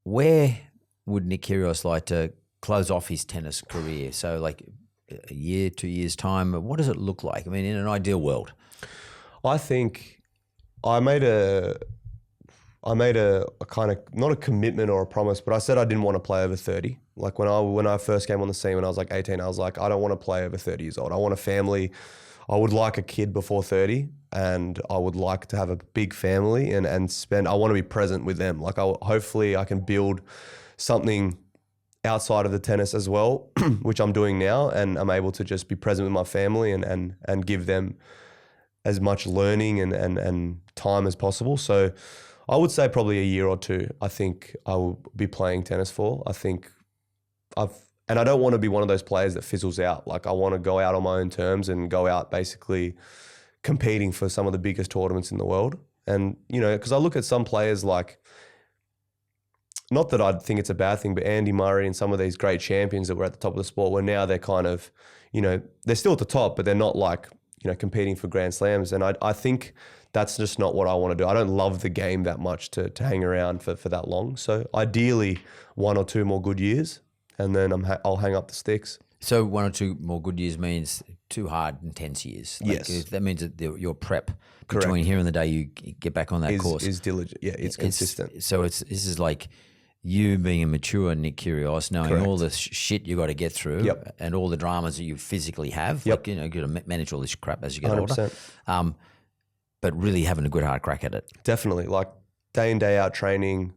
where would Nick Kyrgios like to close off his tennis career? So like a year, 2 years time, what does it look like? I mean, in an ideal world. I think I made a kind of, not a commitment or a promise, but I said I didn't want to play over 30. Like when I first came on the scene when I was like 18, I was like, I don't want to play over 30 years old. I want a family. I would like a kid before 30, and I would like to have a big family and I want to be present with them. Like hopefully I can build something outside of the tennis as well, which I'm doing now, and I'm able to just be present with my family and give them as much learning and time as possible. So I would say probably a year or two, I think I will be playing tennis for. I think and I don't want to be one of those players that fizzles out. Like I want to go out on my own terms and go out basically competing for some of the biggest tournaments in the world. And, because I look at some players like, not that I think it's a bad thing, but Andy Murray and some of these great champions that were at the top of the sport, where now they're kind of, they're still at the top, but they're not like, competing for Grand Slams. And I think that's just not what I want to do. I don't love the game that much to hang around for that long. So ideally 1 or 2 more good years, and then I'll hang up the sticks. So 1 or 2 more good years means 2 hard, intense years. Like, yes. That means that your prep between here and the day you get back on that course is diligent. Yeah, it's consistent. So this is like you being a mature Nick Kyrgios, knowing Correct. all the shit you got to get through, Yep. and all the dramas that you physically have. Yep. Like, you got to manage all this crap as you get 100%. older. But really having a good hard crack at it. Definitely, like day in, day out training.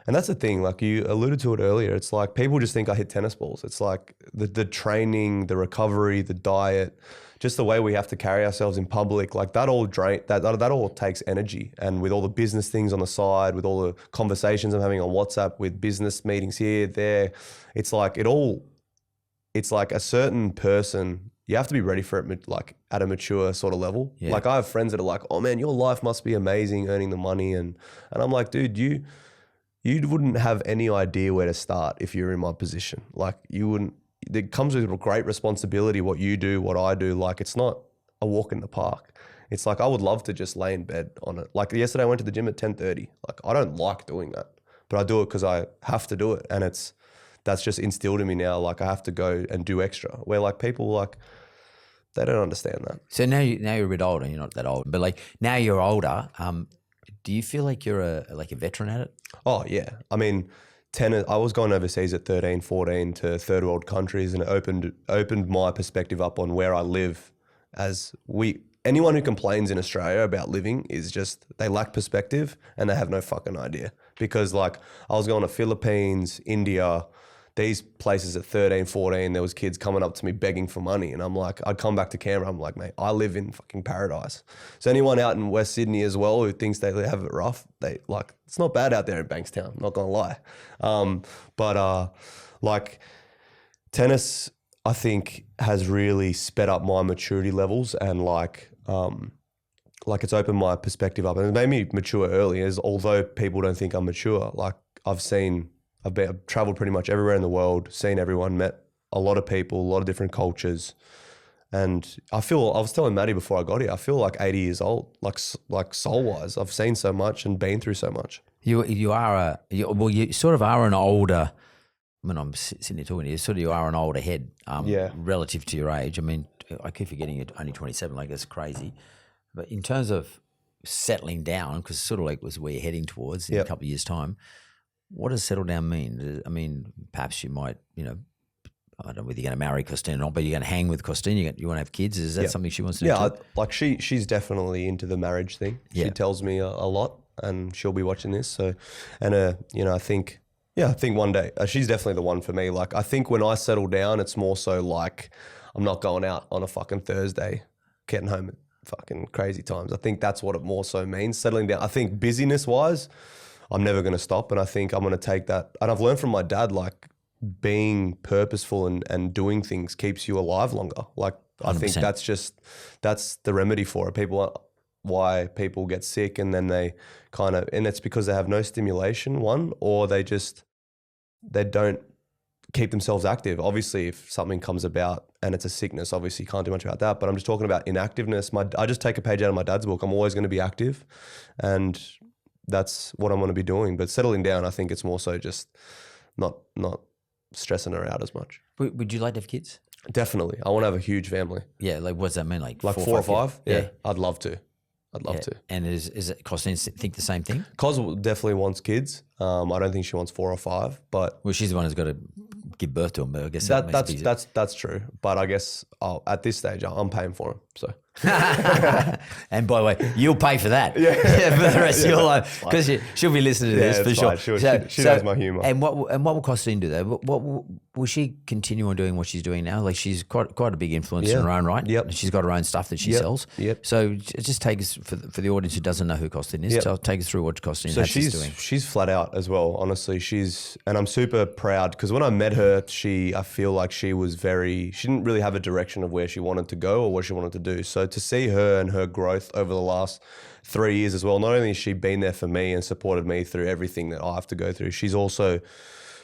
And that's the thing, like you alluded to it earlier, it's like people just think I hit tennis balls. It's like the training, the recovery, the diet, just the way we have to carry ourselves in public, like that all that all takes energy. And with all the business things on the side, with all the conversations I'm having on WhatsApp, with business meetings here, there, it's like it's like a certain person, you have to be ready for it, like at a mature sort of level. Yeah. Like I have friends that are like, oh man, your life must be amazing earning the money. And I'm like, dude, you wouldn't have any idea where to start if you're in my position. Like you wouldn't, it comes with great responsibility, what you do, what I do. Like it's not a walk in the park. It's like, I would love to just lay in bed on it. Like yesterday I went to the gym at 10:30. Like I don't like doing that, but I do it because I have to do it. And that's just instilled in me now. Like I have to go and do extra, where like people like, they don't understand that. So now you're a bit older. You're not that old, but like now you're older. Do you feel like you're a veteran at it? Oh yeah. I mean, tennis, I was going overseas at 13, 14 to third world countries, and it opened my perspective up on where I live. Anyone who complains in Australia about living is just, they lack perspective and they have no fucking idea. Because like I was going to Philippines, India, these places at 13, 14, there was kids coming up to me begging for money. And I'm like, I'd come back to Canberra. I'm like, mate, I live in fucking paradise. So anyone out in West Sydney as well who thinks they have it rough, it's not bad out there in Bankstown, not gonna lie. Like tennis, I think has really sped up my maturity levels, and like it's opened my perspective up, and it made me mature early, as although people don't think I'm mature. Like I've traveled pretty much everywhere in the world, seen everyone, met a lot of people, a lot of different cultures. And I was telling Maddie before I got here, I feel like 80 years old, like soul-wise. I've seen so much and been through so much. You sort of are an older, when I'm sitting here talking to you, you are an older head relative to your age. I mean, I keep forgetting you're only 27, like that's crazy. But in terms of settling down, because sort of like was where you're heading towards in a couple of years' time, what does settle down mean? I mean, perhaps you might, I don't know whether you're going to marry Costeen or not, but you're going to hang with Costeen. You want to have kids. Is that something she wants to do? Yeah, like she's definitely into the marriage thing. She tells me a lot, and she'll be watching this. So, and I think one day she's definitely the one for me. Like I think when I settle down, it's more so like I'm not going out on a fucking Thursday, getting home at fucking crazy times. I think that's what it more so means, settling down. I think busyness wise, I'm never going to stop. And I think I'm going to take that. And I've learned from my dad, like being purposeful and doing things keeps you alive longer. Like 100%. I think that's the remedy for it. Why people get sick, and then they and it's because they have no stimulation, or they don't keep themselves active. Obviously, if something comes about and it's a sickness, obviously you can't do much about that. But I'm just talking about inactiveness. I just take a page out of my dad's book. I'm always going to be active, and that's what I'm going to be doing. But settling down, I think it's more so just not stressing her out as much. Would you like to have kids? Definitely. I want to have a huge family. Yeah, like what does that mean? Like 4 or 5? Yeah. I'd love to. And is it Costeen think the same thing? Cos definitely wants kids. I don't think she wants 4 or 5, but she's the one who's got to give birth to them. But I guess that's true. But I guess at this stage I'm paying for them. So. And by the way, you'll pay for that for the rest of your life, because she'll be listening to this for sure. She knows my humour. And what will Costeen do though? What will she continue on doing what she's doing now? Like she's quite a big influence in her own right. Yep. And she's got her own stuff that she sells. Yep. So just take us for the audience who doesn't know who Costeen is. So take us through what Costeen is doing. She's flat out as well. Honestly, and I'm super proud because when I met her, I feel like she didn't really have a direction of where she wanted to go or what she wanted to do. So to see her and her growth over the last 3 years as well, not only has she been there for me and supported me through everything that I have to go through, she's also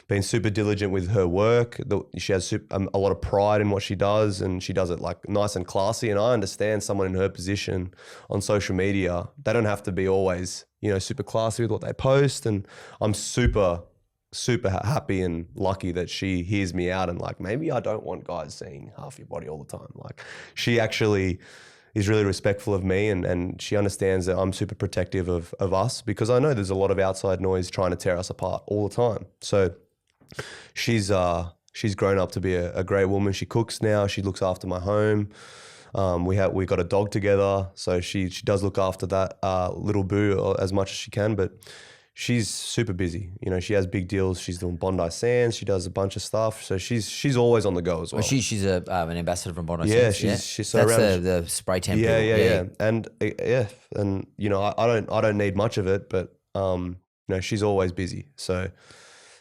been super diligent with her work. She has a lot of pride in what she does, and she does it like nice and classy. And I understand someone in her position on social media, they don't have to be always, super classy with what they post. And I'm super happy and lucky that she hears me out and like, maybe I don't want guys seeing half your body all the time. Like she actually is really respectful of me, and she understands that I'm super protective of us, because I know there's a lot of outside noise trying to tear us apart all the time. So she's grown up to be a great woman. She cooks now. She looks after my home. We got a dog together, so she does look after that little boo as much as she can, but she's super busy. She has big deals. She's doing Bondi Sands. She does a bunch of stuff. So she's always on the go as well. She's an ambassador from Bondi Sands. She's so that's around. The spray tan. Yeah. And I don't need much of it, but she's always busy. So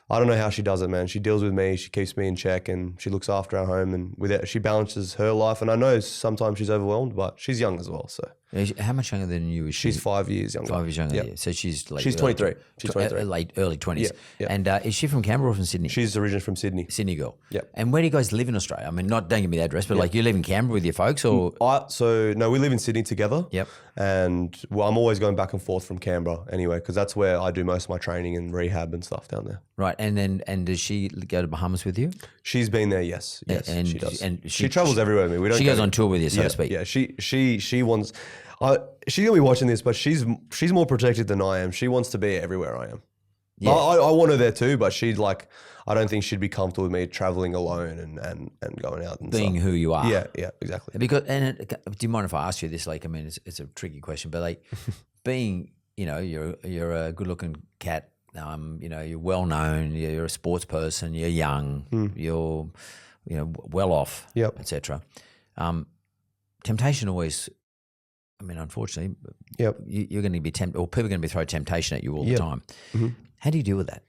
I don't know how she does it, man. She deals with me. She keeps me in check, and she looks after our home, and with it, she balances her life. And I know sometimes she's overwhelmed, but she's young as well. So how much younger than you is she? She's 5 years younger. 5 years younger. Yep. Yeah. So she's 23. She's 23. Early 20s. Yeah. And is she from Canberra or from Sydney? She's originally from Sydney. Sydney girl. Yep. And where do you guys live in Australia? I mean, don't give me the address, but like you live in Canberra with your folks, or? No, we live in Sydney together. Yep. And I'm always going back and forth from Canberra anyway, because that's where I do most of my training and rehab and stuff down there. Right. And does she go to Bahamas with you? She's been there, yes. And she does. And she travels everywhere with me. She goes on tour with you, so to speak. Yeah, she wants. She's gonna be watching this, but she's more protected than I am. She wants to be everywhere I am. Yeah. I want her there too, but she's like, I don't think she'd be comfortable with me traveling alone and going out and being stuff. who you are. Yeah, exactly. Because do you mind if I ask you this? Like, I mean, it's a tricky question, but like, being, you're a good-looking cat. You're well known. You're a sports person. You're young. You're, well off. Yep. etc. Temptation always. I mean, unfortunately, you're going to be tempted, or people are going to be throwing temptation at you all the time. Mm-hmm. How do you deal with that?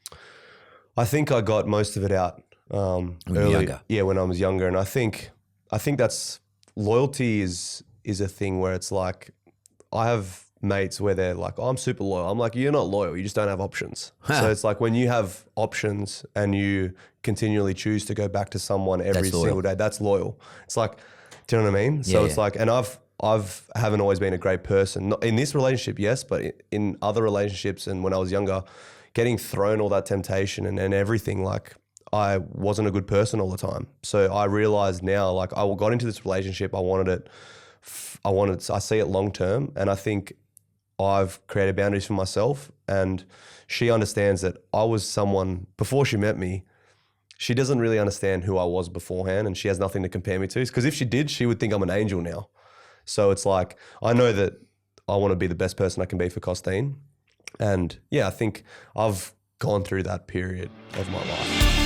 I think I got most of it out early. Younger. Yeah, when I was younger, and I think that's loyalty is a thing where it's like, I have mates where they're like, oh, I'm super loyal. I'm like, you're not loyal. You just don't have options. So it's like when you have options and you continually choose to go back to someone every single day, that's loyal. It's like, do you know what I mean? So it's like, and I haven't always been a great person. Not in this relationship, yes, but in other relationships and when I was younger, getting thrown all that temptation and everything, like I wasn't a good person all the time. So I realized now, like I got into this relationship, I see it long term, and I think I've created boundaries for myself, and she understands that I was someone, before she met me, she doesn't really understand who I was beforehand, and she has nothing to compare me to. Because if she did, she would think I'm an angel now. So it's like, I know that I want to be the best person I can be for Costeen. And yeah, I think I've gone through that period of my life.